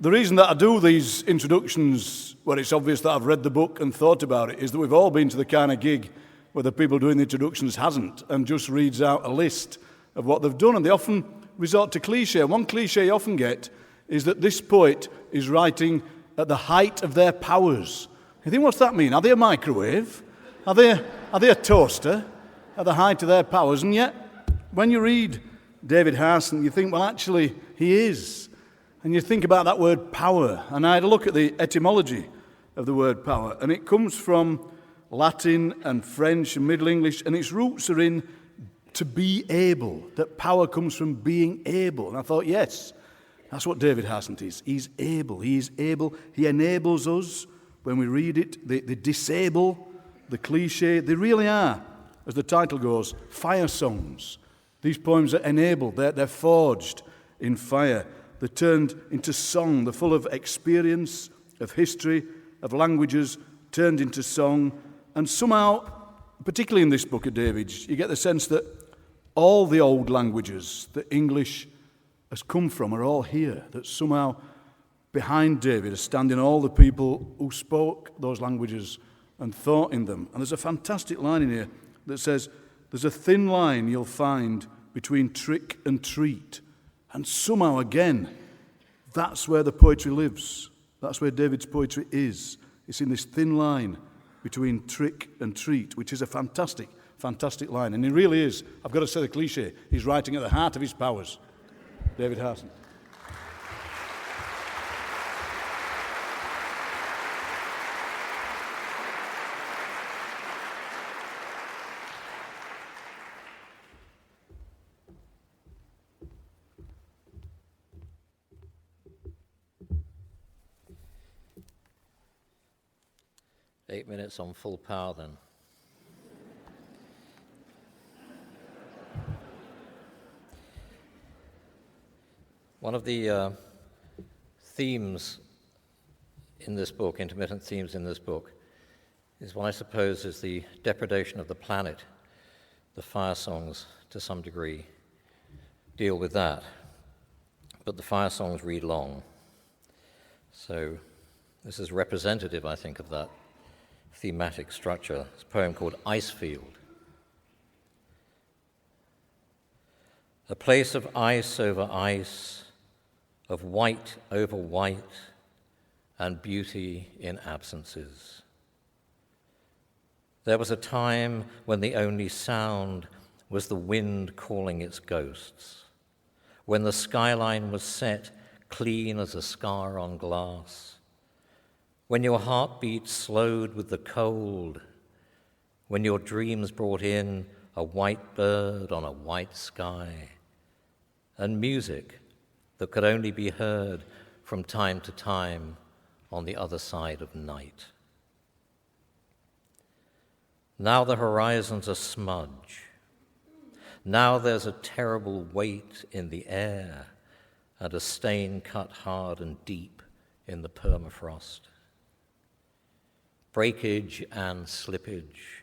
The reason that I do these introductions, where it's obvious that I've read the book and thought about it, is that we've all been to the kind of gig where the people doing the introductions hasn't and just reads out a list of what they've done, and they often resort to cliche. One cliche you often get is that this poet is writing at the height of their powers. You think, what's that mean? Are they a microwave? Are they a toaster at the height of their powers? And yet, when you read David Harsent, you think, well, actually, he is. And you think about that word power. And I had a look at the etymology of the word power, and it comes from Latin and French and Middle English, and its roots are in to be able, that power comes from being able. And I thought, yes, that's what David Harsent is. He's able. He is able. He enables us when we read it. They disable the cliche. They really are, as the title goes, fire songs. These poems are enabled. They're forged in fire. They're turned into song. They're full of experience, of history, of languages, turned into song. And somehow, particularly in this book of David's, you get the sense that all the old languages that English has come from are all here, that somehow behind David are standing all the people who spoke those languages and thought in them. And there's a fantastic line in here that says, there's a thin line you'll find between trick and treat. And somehow, again, that's where the poetry lives. That's where David's poetry is. It's in this thin line between trick and treat, which is a fantastic, fantastic line. And it really is, I've got to say the cliche, he's writing at the heart of his powers. David Harsent. Eight minutes on full power, then. One of the themes in this book, intermittent themes in this book, is what I suppose is the depredation of the planet. The fire songs, to some degree, deal with that. But the fire songs read long. So this is representative, I think, of that thematic structure. It's a poem called Icefield. A place of ice over ice, of white over white, and beauty in absences. There was a time when the only sound was the wind calling its ghosts, when the skyline was set clean as a scar on glass, when your heartbeat slowed with the cold, when your dreams brought in a white bird on a white sky, and music that could only be heard from time to time on the other side of night. Now the horizon's a smudge. Now there's a terrible weight in the air and a stain cut hard and deep in the permafrost. Breakage and slippage,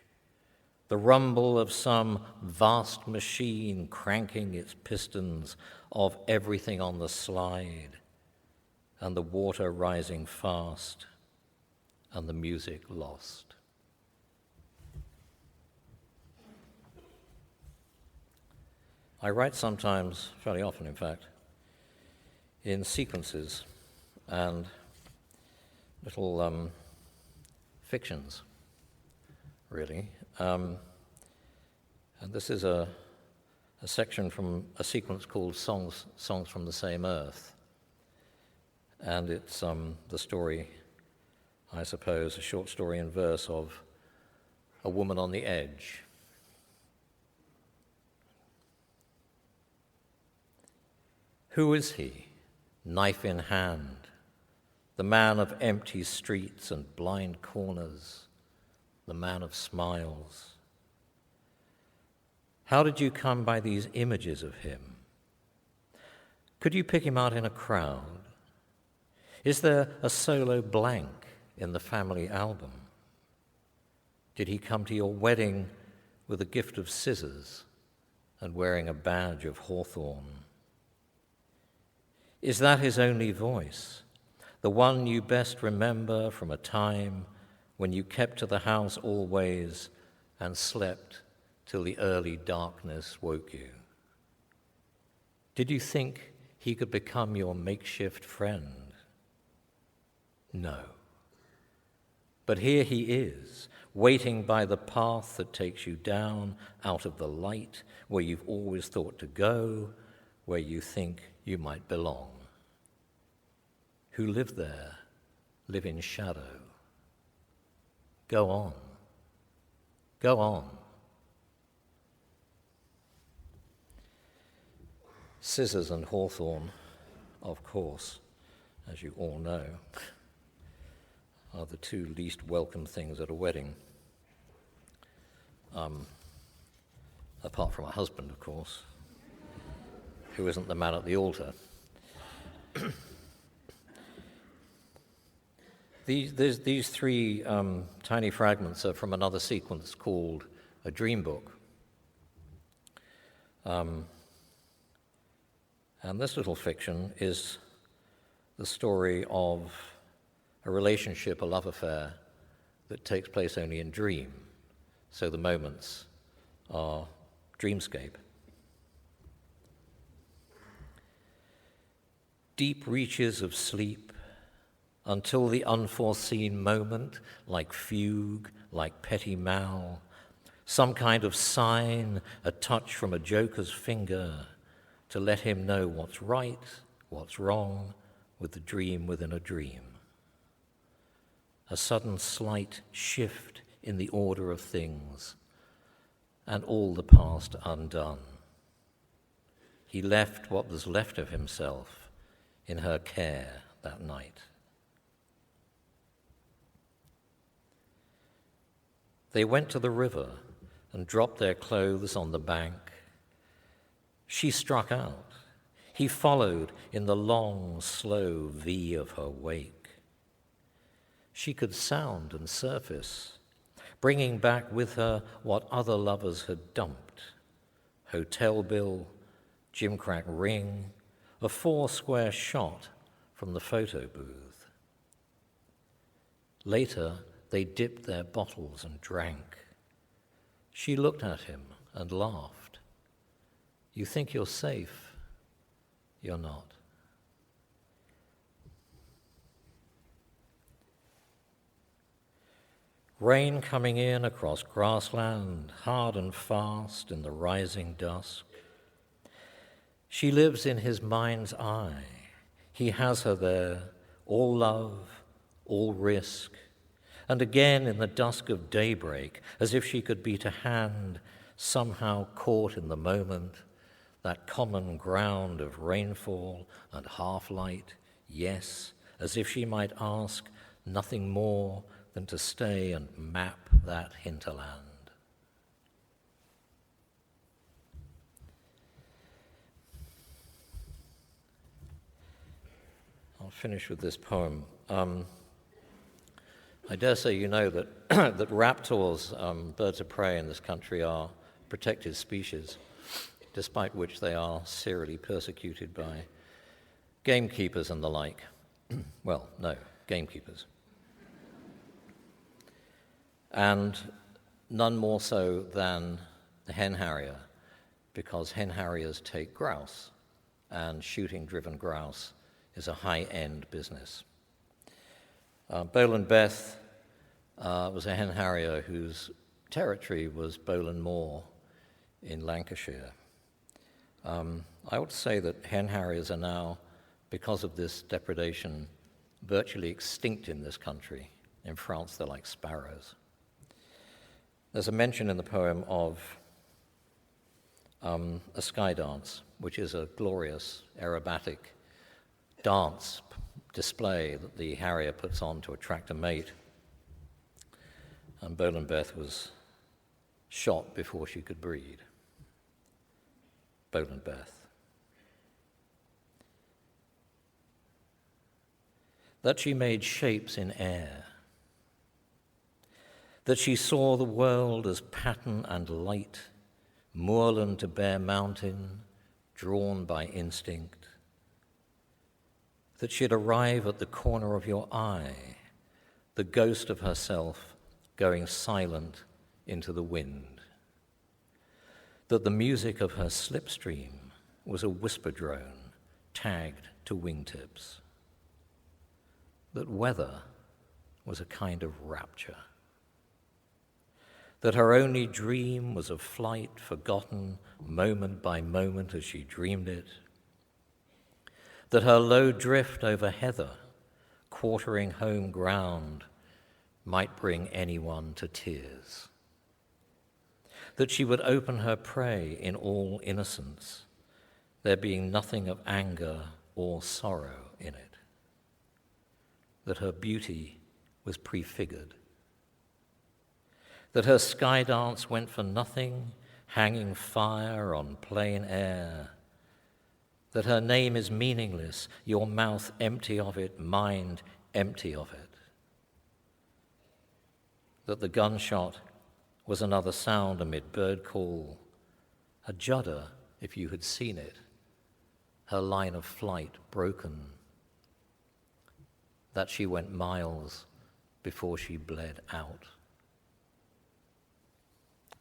the rumble of some vast machine cranking its pistons of everything on the slide, and the water rising fast, and the music lost. I write sometimes, fairly often in fact, in sequences and little fictions, really. And this is a section from a sequence called Songs from the Same Earth. And it's the story, I suppose, a short story in verse of a woman on the edge. Who is he, knife in hand, the man of empty streets and blind corners, the man of smiles? How did you come by these images of him? Could you pick him out in a crowd? Is there a solo blank in the family album? Did he come to your wedding with a gift of scissors and wearing a badge of hawthorn? Is that his only voice, the one you best remember from a time when you kept to the house always and slept till the early darkness woke you? Did you think he could become your makeshift friend? No. But here he is, waiting by the path that takes you down out of the light, where you've always thought to go, where you think you might belong. Who live there, live in shadow. Go on. Go on. Scissors and hawthorn, of course, as you all know, are the two least welcome things at a wedding. Apart from a husband, of course, who isn't the man at the altar. These three tiny fragments are from another sequence called A Dream Book. And this little fiction is the story of a relationship, a love affair, that takes place only in dream. So the moments are dreamscape. Deep reaches of sleep until the unforeseen moment, like fugue, like petit mal, some kind of sign, a touch from a joker's finger to let him know what's right, what's wrong with the dream within a dream. A sudden slight shift in the order of things, and all the past undone. He left what was left of himself in her care that night. They went to the river and dropped their clothes on the bank. She struck out. He followed in the long, slow V of her wake. She could sound and surface, bringing back with her what other lovers had dumped. Hotel bill, gimcrack ring, a 4-square shot from the photo booth. Later, they dipped their bottles and drank. She looked at him and laughed. You think you're safe? You're not. Rain coming in across grassland, hard and fast in the rising dusk. She lives in his mind's eye. He has her there, all love, all risk. And again in the dusk of daybreak, as if she could be to hand, somehow caught in the moment, that common ground of rainfall and half-light, yes, as if she might ask nothing more than to stay and map that hinterland. I'll finish with this poem. I dare say you know that that raptors, birds of prey in this country, are protected species, despite which they are serially persecuted by gamekeepers and the like. Well, no, gamekeepers. And none more so than the hen harrier, because hen harriers take grouse, and shooting-driven grouse is a high-end business. Boland Beth was a hen harrier whose territory was Bowland Moor in Lancashire. I ought to say that hen harriers are now, because of this depredation, virtually extinct in this country. In France, they're like sparrows. There's a mention in the poem of a sky dance, which is a glorious aerobatic dance display that the harrier puts on to attract a mate. And Boland Beth was shot before she could breed. Boland Beth. That she made shapes in air, that she saw the world as pattern and light, moorland to bare mountain, drawn by instinct, that she'd arrive at the corner of your eye, the ghost of herself going silent into the wind, that the music of her slipstream was a whisper drone tagged to wingtips, that weather was a kind of rapture, that her only dream was of flight forgotten moment by moment as she dreamed it, that her low drift over heather, quartering home ground, might bring anyone to tears, that she would open her prey in all innocence, there being nothing of anger or sorrow in it, that her beauty was prefigured, that her sky dance went for nothing, hanging fire on plain air, that her name is meaningless, your mouth empty of it, mind empty of it, that the gunshot was another sound amid bird call, a judder if you had seen it, her line of flight broken, that she went miles before she bled out.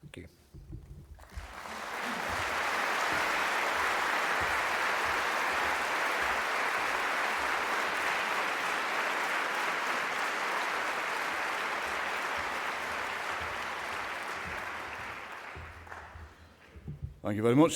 Thank you. Thank you very much.